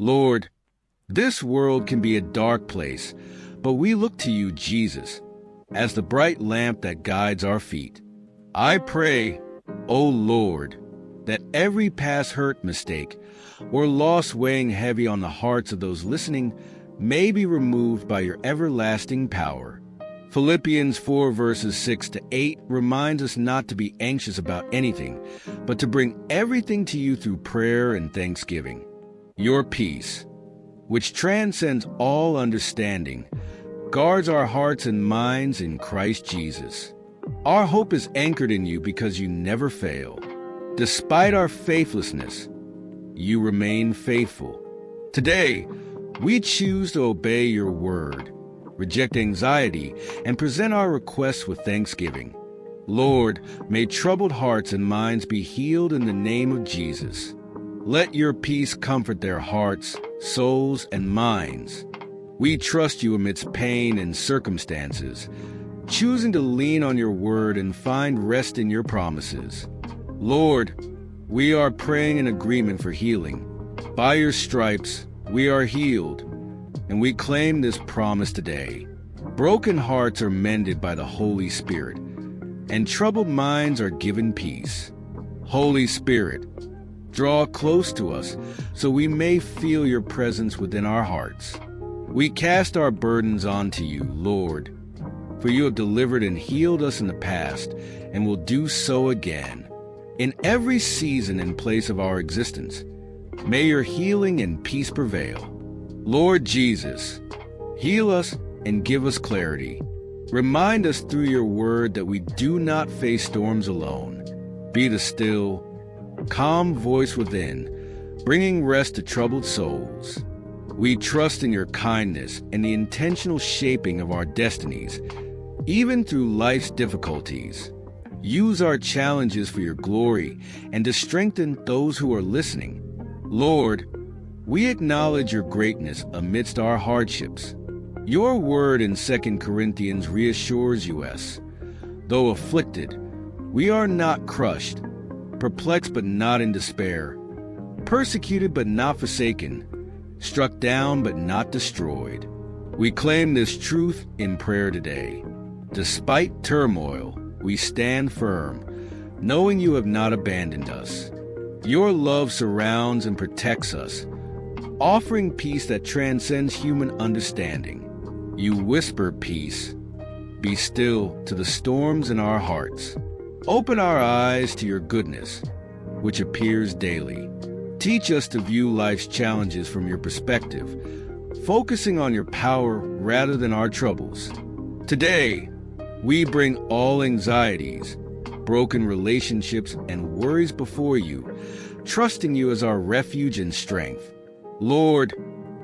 Lord, this world can be a dark place, but we look to you, Jesus, as the bright lamp that guides our feet. I pray, O Lord, that every past hurt, mistake, or loss weighing heavy on the hearts of those listening may be removed by your everlasting power. Philippians 4 verses 6 to 8 reminds us not to be anxious about anything, but to bring everything to you through prayer and thanksgiving. Your peace, which transcends all understanding, guards our hearts and minds in Christ Jesus. Our hope is anchored in you because you never fail. Despite our faithlessness, you remain faithful. Today, we choose to obey your word, reject anxiety, and present our requests with thanksgiving. Lord, may troubled hearts and minds be healed in the name of Jesus. Let your peace comfort their hearts, souls, and minds. We trust you amidst pain and circumstances, choosing to lean on your word and find rest in your promises. Lord, we are praying in agreement for healing. By your stripes, we are healed, and we claim this promise today. Broken hearts are mended by the Holy Spirit, and troubled minds are given peace. Holy Spirit, draw close to us so we may feel your presence within our hearts. We cast our burdens onto you, Lord, for you have delivered and healed us in the past and will do so again. In every season and place of our existence, may your healing and peace prevail. Lord Jesus, heal us and give us clarity. Remind us through your word that we do not face storms alone. Be the still, calm voice within, bringing rest to troubled souls. We trust in your kindness and the intentional shaping of our destinies, even through life's difficulties. Use our challenges for your glory and to strengthen those who are listening. Lord, we acknowledge your greatness amidst our hardships. Your word in 2 Corinthians reassures us, though afflicted, we are not crushed, perplexed but not in despair, persecuted but not forsaken, struck down but not destroyed. We claim this truth in prayer today. Despite turmoil, we stand firm, knowing you have not abandoned us. Your love surrounds and protects us, offering peace that transcends human understanding. You whisper peace, be still to the storms in our hearts. Open our eyes to your goodness, which appears daily. Teach us to view life's challenges from your perspective, focusing on your power rather than our troubles. Today, we bring all anxieties, broken relationships, and worries before you, trusting you as our refuge and strength. Lord,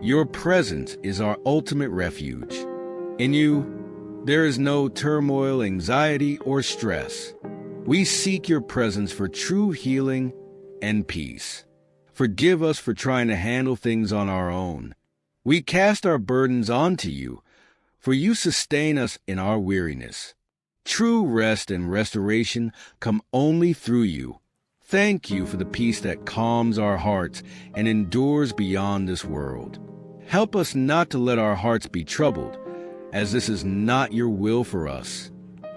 your presence is our ultimate refuge. In you, there is no turmoil, anxiety, or stress. We seek your presence for true healing and peace. Forgive us for trying to handle things on our own. We cast our burdens onto you, for you sustain us in our weariness. True rest and restoration come only through you. Thank you for the peace that calms our hearts and endures beyond this world. Help us not to let our hearts be troubled, as this is not your will for us.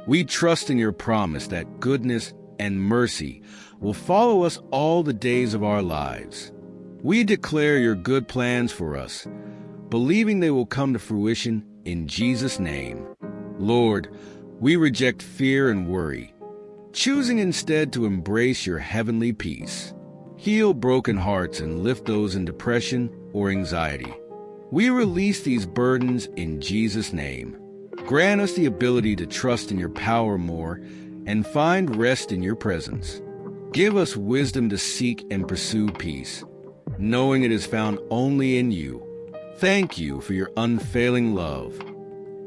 We trust in your promise that goodness and mercy will follow us all the days of our lives. We declare your good plans for us, believing they will come to fruition in Jesus' name. Lord, we reject fear and worry, choosing instead to embrace your heavenly peace. Heal broken hearts and lift those in depression or anxiety. We release these burdens in Jesus' name. Grant us the ability to trust in your power more and find rest in your presence. Give us wisdom to seek and pursue peace, knowing it is found only in you. Thank you for your unfailing love,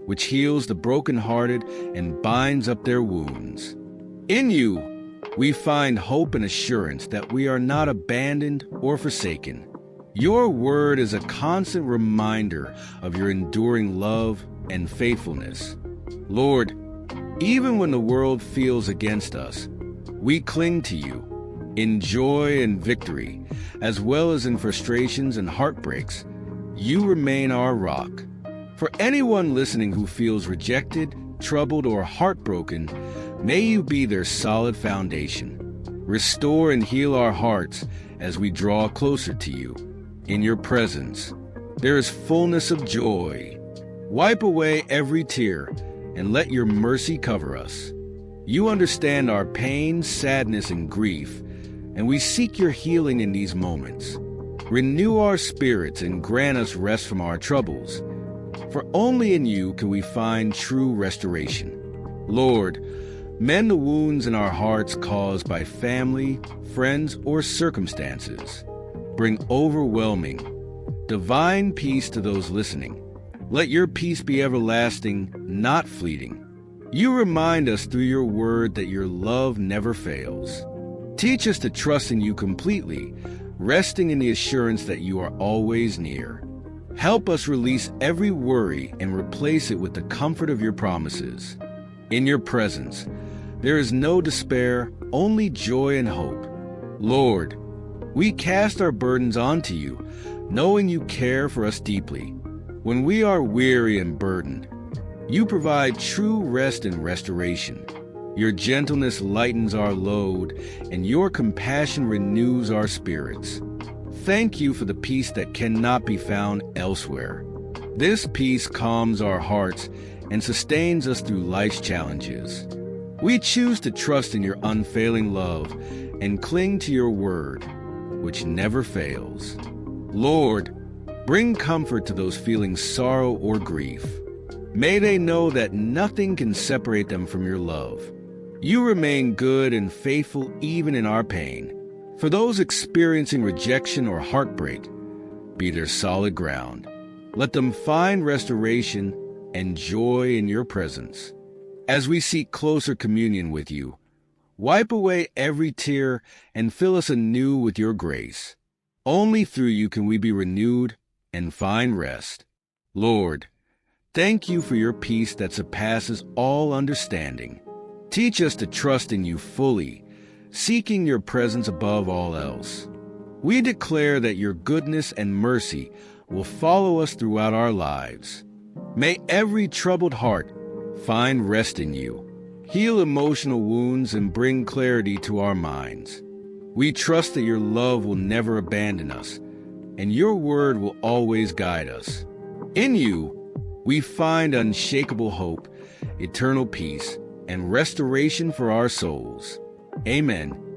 which heals the brokenhearted and binds up their wounds. In you, we find hope and assurance that we are not abandoned or forsaken. Your word is a constant reminder of your enduring love and faithfulness. Lord, even when the world feels against us, we cling to you, In joy and victory, as well as in frustrations and heartbreaks, you remain our rock. For anyone listening who feels rejected, troubled, or heartbroken, may you be their solid foundation. Restore and heal our hearts as we draw closer to you. In your presence, there is fullness of joy. Wipe away every tear and let your mercy cover us. You understand our pain, sadness, and grief, and we seek your healing in these moments. Renew our spirits and grant us rest from our troubles, for only in you can we find true restoration. Lord, mend the wounds in our hearts caused by family, friends, or circumstances. Bring overwhelming, divine peace to those listening. Let your peace be everlasting, not fleeting. You remind us through your word that your love never fails. Teach us to trust in you completely, resting in the assurance that you are always near. Help us release every worry and replace it with the comfort of your promises. In your presence, there is no despair, only joy and hope. Lord, we cast our burdens onto you, knowing you care for us deeply. When we are weary and burdened, you provide true rest and restoration. Your gentleness lightens our load, and your compassion renews our spirits. Thank you for the peace that cannot be found elsewhere. This peace calms our hearts and sustains us through life's challenges. We choose to trust in your unfailing love and cling to your word, which never fails. Lord, bring comfort to those feeling sorrow or grief. May they know that nothing can separate them from your love. You remain good and faithful even in our pain. For those experiencing rejection or heartbreak, be their solid ground. Let them find restoration and joy in your presence. As we seek closer communion with you, wipe away every tear and fill us anew with your grace. Only through you can we be renewed and find rest. Lord, thank you for your peace that surpasses all understanding. Teach us to trust in you fully, seeking your presence above all else. We declare that your goodness and mercy will follow us throughout our lives. May every troubled heart find rest in you, heal emotional wounds, and bring clarity to our minds. We trust that your love will never abandon us, and your word will always guide us. In you, we find unshakable hope, eternal peace, and restoration for our souls. Amen